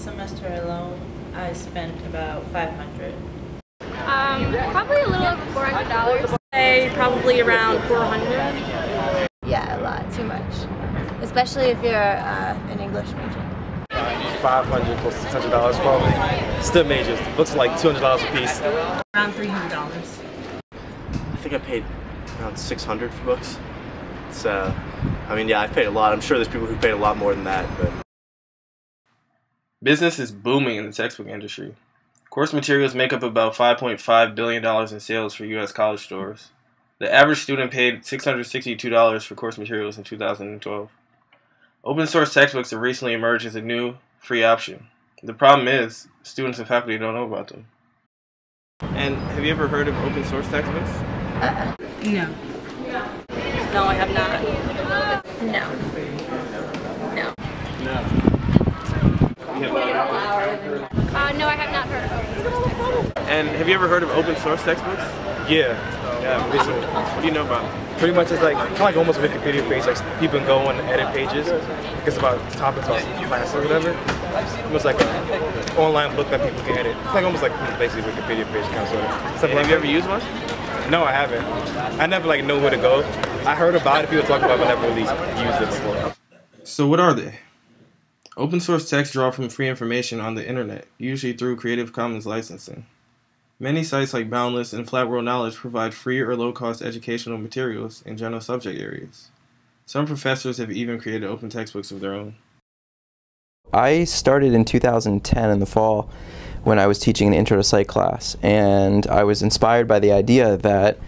semester alone, I spent about $500. Probably a little over $400. Say probably around 400. Yeah, a lot, too much. Especially if you're an English major. 500 close to $600 probably. Still majors. Books are like $200 a piece. Around $300. I think I paid around 600 for books. So, I mean, yeah, I paid a lot. I'm sure there's people who paid a lot more than that, but. Business is booming in the textbook industry. Course materials make up about $5.5 billion in sales for U.S. college stores. The average student paid $662 for course materials in 2012. Open source textbooks have recently emerged as a new, free option. The problem is, students and faculty don't know about them. And have you ever heard of open source textbooks? No. No, I have not. No. No. No, I have not heard of open source textbooks. And have you ever heard of open source textbooks? Yeah. Basically. What do you know about them? Pretty much it's like kind of like almost a Wikipedia page. Like people can go and edit pages. It's about topics about class or whatever. Almost like an online book that people can edit. It's like almost like basically Wikipedia page kind of sort of. Have you ever used one? No, I haven't. I never like know where to go. I heard about it, people talk about it, but never really used it before. So what are they? Open source texts draw from free information on the internet, usually through Creative Commons licensing. Many sites like Boundless and Flat World Knowledge provide free or low-cost educational materials in general subject areas. Some professors have even created open textbooks of their own. I started in 2010 in the fall when I was teaching an Intro to Psych class, and I was inspired by the idea that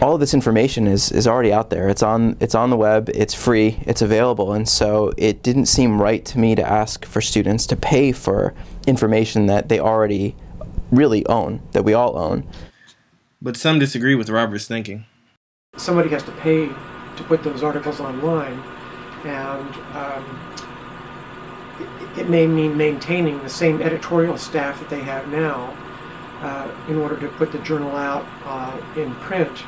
all of this information is already out there. It's on the web, it's free, it's available, and so it didn't seem right to me to ask for students to pay for information that they already really own, that we all own. But some disagree with Robert's thinking. Somebody has to pay to put those articles online, and it may mean maintaining the same editorial staff that they have now in order to put the journal out in print.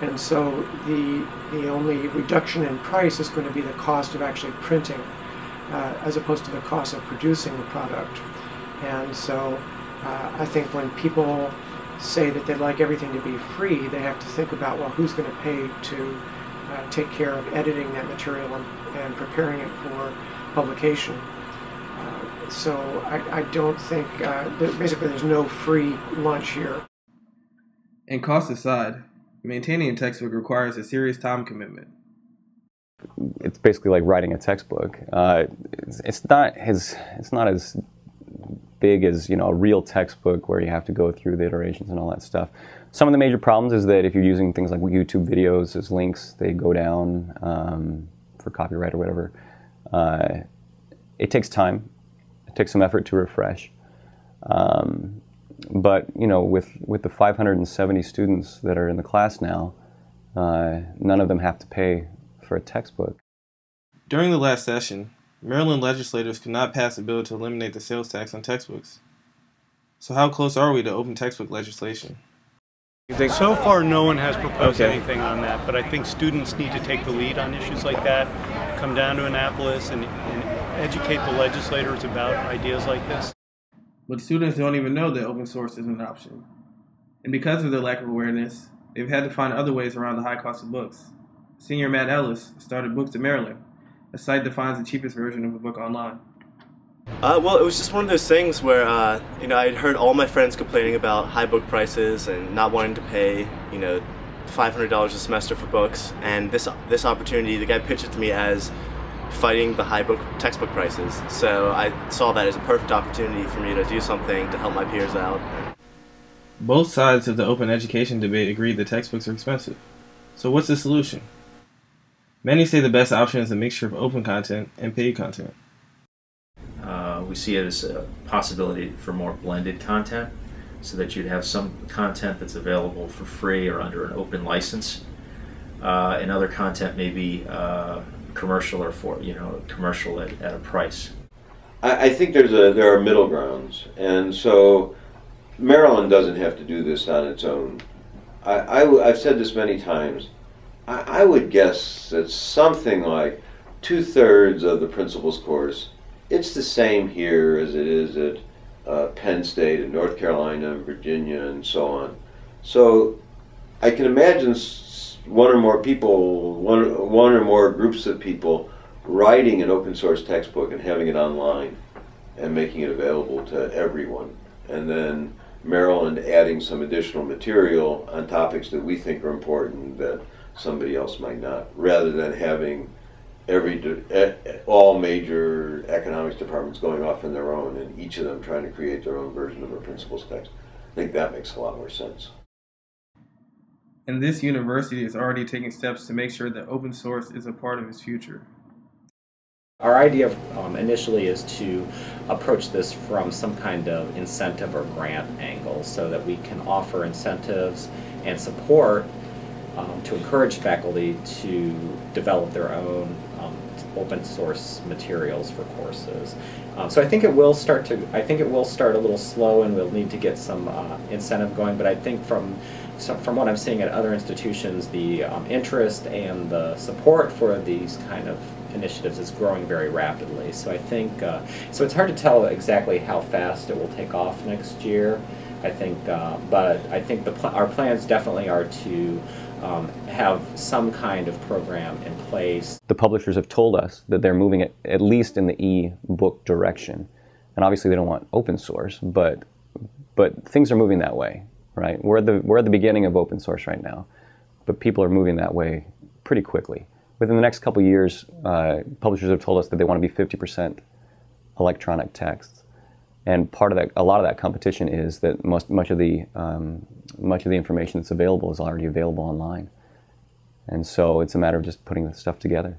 And so the only reduction in price is going to be the cost of actually printing as opposed to the cost of producing the product. And so I think when people say that they'd like everything to be free, they have to think about, well, who's going to pay to take care of editing that material and preparing it for publication. So I don't think, basically there's no free lunch here. And cost aside, maintaining a textbook requires a serious time commitment. It's basically like writing a textbook. It's not as big as, a real textbook where you have to go through the iterations and all that stuff. Some of the major problems is that if you're using things like YouTube videos as links, they go down for copyright or whatever. It takes time. It takes some effort to refresh. But with the 570 students that are in the class now, none of them have to pay for a textbook. During the last session, Maryland legislators could not pass a bill to eliminate the sales tax on textbooks. So how close are we to open textbook legislation? So far, no one has proposed anything on that, but I think students need to take the lead on issues like that, come down to Annapolis and educate the legislators about ideas like this. But students don't even know that open source is an option. And because of their lack of awareness, they've had to find other ways around the high cost of books. Senior Matt Ellis started Books in Maryland, a site that finds the cheapest version of a book online. Well, it was just one of those things where, I'd heard all my friends complaining about high book prices and not wanting to pay, $500 a semester for books. And this opportunity, the guy pitched it to me as fighting the high book textbook prices. So I saw that as a perfect opportunity for me to do something to help my peers out. Both sides of the open education debate agree that textbooks are expensive. So what's the solution? Many say the best option is a mixture of open content and paid content. We see it as a possibility for more blended content, so that you'd have some content that's available for free or under an open license, and other content maybe commercial or commercial at a price. I think there are middle grounds, and so Maryland doesn't have to do this on its own. I've said this many times. I would guess that something like 2/3 of the principal's course it's the same here as it is at Penn State and North Carolina and Virginia and so on. So I can imagine one or more people, one or more groups of people writing an open source textbook and having it online and making it available to everyone. And then Maryland adding some additional material on topics that we think are important that somebody else might not, rather than having all major economics departments going off on their own and each of them trying to create their own version of a principles text. I think that makes a lot more sense. And this university is already taking steps to make sure that open source is a part of its future. Our idea initially is to approach this from some kind of incentive or grant angle so that we can offer incentives and support to encourage faculty to develop their own open source materials for courses. So I think it will start a little slow, and we'll need to get some incentive going, but I think from what I'm seeing at other institutions, the interest and the support for these kind of initiatives is growing very rapidly. So I think, so it's hard to tell exactly how fast it will take off next year. I think, but I think our plans definitely are to have some kind of program in place. The publishers have told us that they're moving it at least in the e-book direction. And obviously they don't want open source, but things are moving that way, right? We're at the beginning of open source right now, but people are moving that way pretty quickly. Within the next couple of years, publishers have told us that they want to be 50% electronic texts. And a lot of that competition is that much of the information that's available is already available online. And so it's a matter of just putting the stuff together.